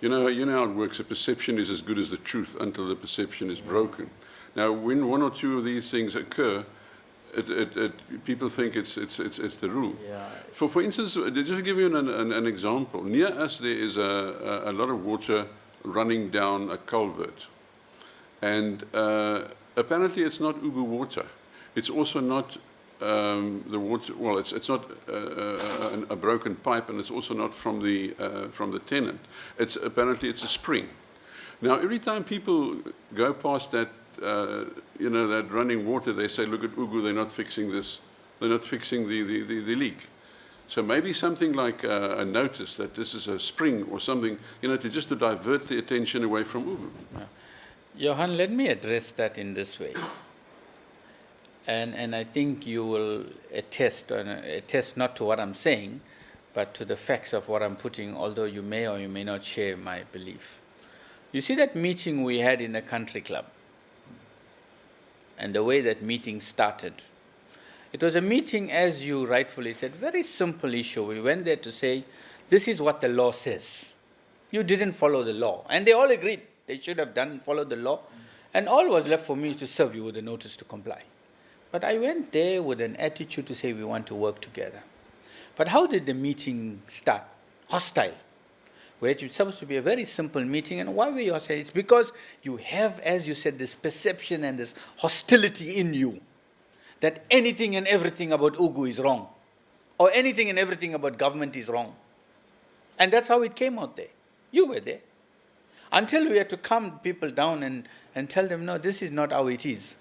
You know how it works. A perception is as good as the truth until the perception is broken. Now, when one or two of these things occur, people think it's the rule. Yeah. For instance, just to give you an example, near us there is a lot of water running down a culvert, and apparently it's not Ugu water. It's also not the water. Well, it's not a broken pipe, and it's also not from the tenant. Apparently it's a spring. Now, every time people go past that, that running water, they say, "Look at Ugu, they're not fixing this. They're not fixing the leak." So maybe something like a notice that this is a spring or something, to divert the attention away from Ugu. Yeah. Johan, let me address that in this way. And I think you will attest not to what I'm saying, but to the facts of what I'm putting, although you may or you may not share my belief. You see that meeting we had in the country club, and the way that meeting started. It was a meeting, as you rightfully said, very simple issue. We went there to say, this is what the law says. You didn't follow the law. And they all agreed they should have followed the law. And all was left for me to serve you with a notice to comply. But I went there with an attitude to say we want to work together. But how did the meeting start? Hostile. Where it was supposed to be a very simple meeting. And why were you hostile? It's because you have, as you said, this perception and this hostility in you that anything and everything about Ugu is wrong. Or anything and everything about government is wrong. And that's how it came out there. You were there. Until we had to calm people down and tell them, no, this is not how it is.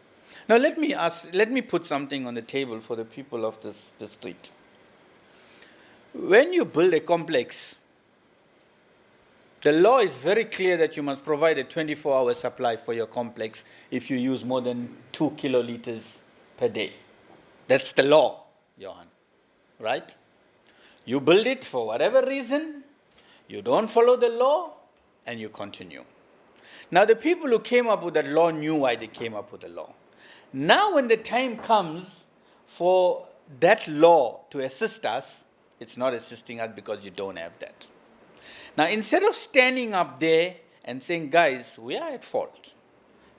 Now let me put something on the table for the people of the street. When you build a complex, the law is very clear that you must provide a 24-hour supply for your complex if you use more than 2 kiloliters per day. That's the law, Johan. Right? You build it for whatever reason, you don't follow the law, and you continue. Now the people who came up with that law knew why they came up with the law. Now when the time comes for that law to assist us, it's not assisting us because you don't have that. Now instead of standing up there and saying, guys, we are at fault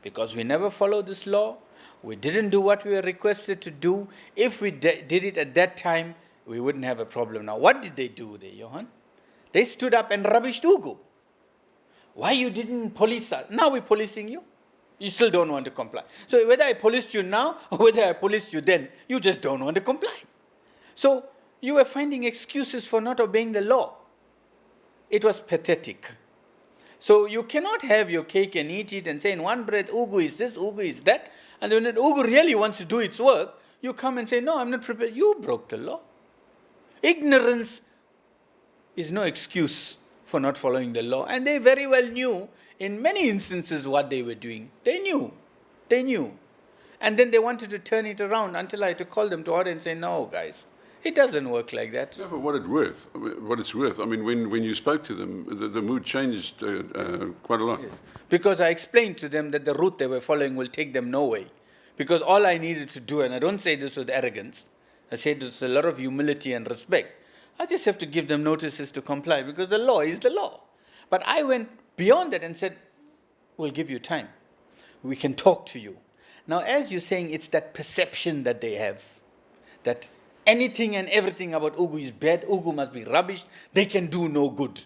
because we never followed this law, we didn't do what we were requested to do. If we did it at that time, we wouldn't have a problem now. What did they do there, Johan? They stood up and rubbished Ugu. Why you didn't police us? Now we're policing you. You still don't want to comply. So whether I policed you now or whether I policed you then, you just don't want to comply. So you were finding excuses for not obeying the law. It was pathetic. So you cannot have your cake and eat it and say in one breath, Ugu is this, Ugu is that. And when Ugu really wants to do its work, you come and say, no, I'm not prepared. You broke the law. Ignorance is no excuse for not following the law. And they very well knew in many instances what they were doing. They knew. And then they wanted to turn it around until I had to call them to order and say, no, guys, it doesn't work like that. Yeah, but what it's worth. I mean, when you spoke to them, the mood changed quite a lot. Yes. Because I explained to them that the route they were following will take them nowhere. Because all I needed to do, and I don't say this with arrogance, I say this with a lot of humility and respect, I just have to give them notices to comply because the law is the law. But I went beyond that and said, we'll give you time. We can talk to you. Now, as you're saying, it's that perception that they have, that anything and everything about Ugu is bad, Ugu must be rubbish, they can do no good.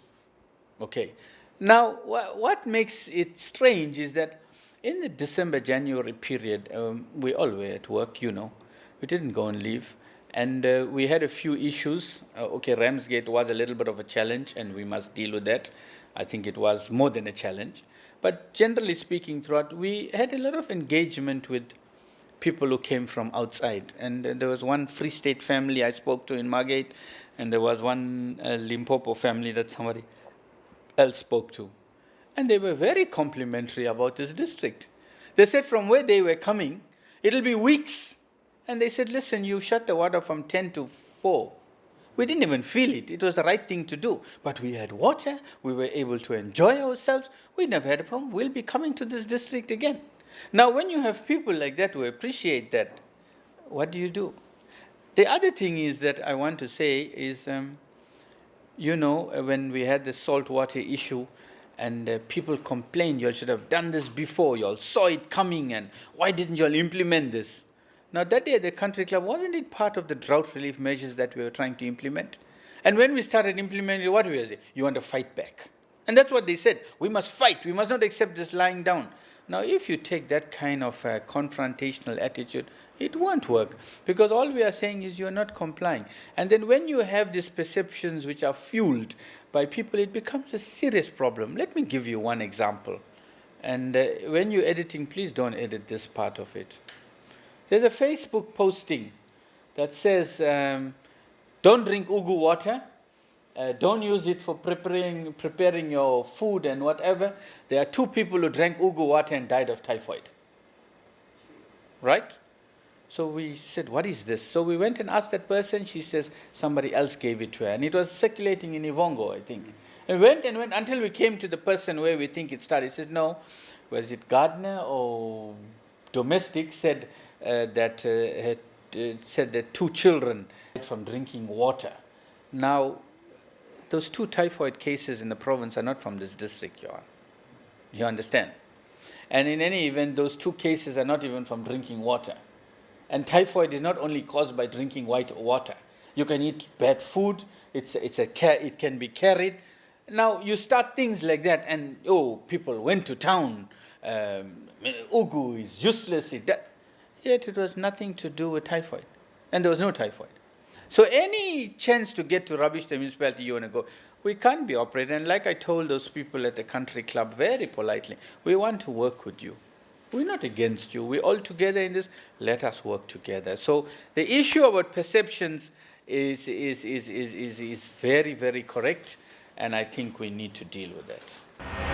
Okay. Now, what makes it strange is that in the December-January period, we all were at work, we didn't go on leave. And we had a few issues. Ramsgate was a little bit of a challenge, and we must deal with that. I think it was more than a challenge. But generally speaking, throughout, we had a lot of engagement with people who came from outside. And there was one Free State family I spoke to in Margate, and there was one Limpopo family that somebody else spoke to. And they were very complimentary about this district. They said from where they were coming, it'll be weeks. And they said, listen, you shut the water from 10 to 4. We didn't even feel it. It was the right thing to do. But we had water. We were able to enjoy ourselves. We never had a problem. We'll be coming to this district again. Now, when you have people like that who appreciate that, what do you do? The other thing is that I want to say is, when we had the salt water issue, And people complain, you all should have done this before, you all saw it coming, and why didn't you all implement this? Now that day at the country club, wasn't it part of the drought relief measures that we were trying to implement? And when we started implementing, what we were saying? You want to fight back. And that's what they said. We must fight. We must not accept this lying down. Now, if you take that kind of confrontational attitude, it won't work. Because all we are saying is you are not complying. And then when you have these perceptions which are fueled by people, it becomes a serious problem. Let me give you one example. And when you're editing, please don't edit this part of it. There's a Facebook posting that says, don't drink ugu water. Don't use it for preparing your food and whatever. There are 2 people who drank ugu water and died of typhoid. Right? So we said, what is this? So we went and asked that person. She says, somebody else gave it to her. And it was circulating in Ivongo, I think. And went until we came to the person where we think it started. He said, no, was it gardener or domestic said that 2 children died from drinking water. Now, those 2 typhoid cases in the province are not from this district, you understand? And in any event, those 2 cases are not even from drinking water. And typhoid is not only caused by drinking white water. You can eat bad food, it can be carried. Now, you start things like that, and, people went to town, ugu is useless, yet it was nothing to do with typhoid. And there was no typhoid. So any chance to get to rubbish the municipality, you want to go. We can't be operating. And like I told those people at the country club very politely, we want to work with you. We're not against you. We're all together in this. Let us work together. So the issue about perceptions is very, very correct. And I think we need to deal with that.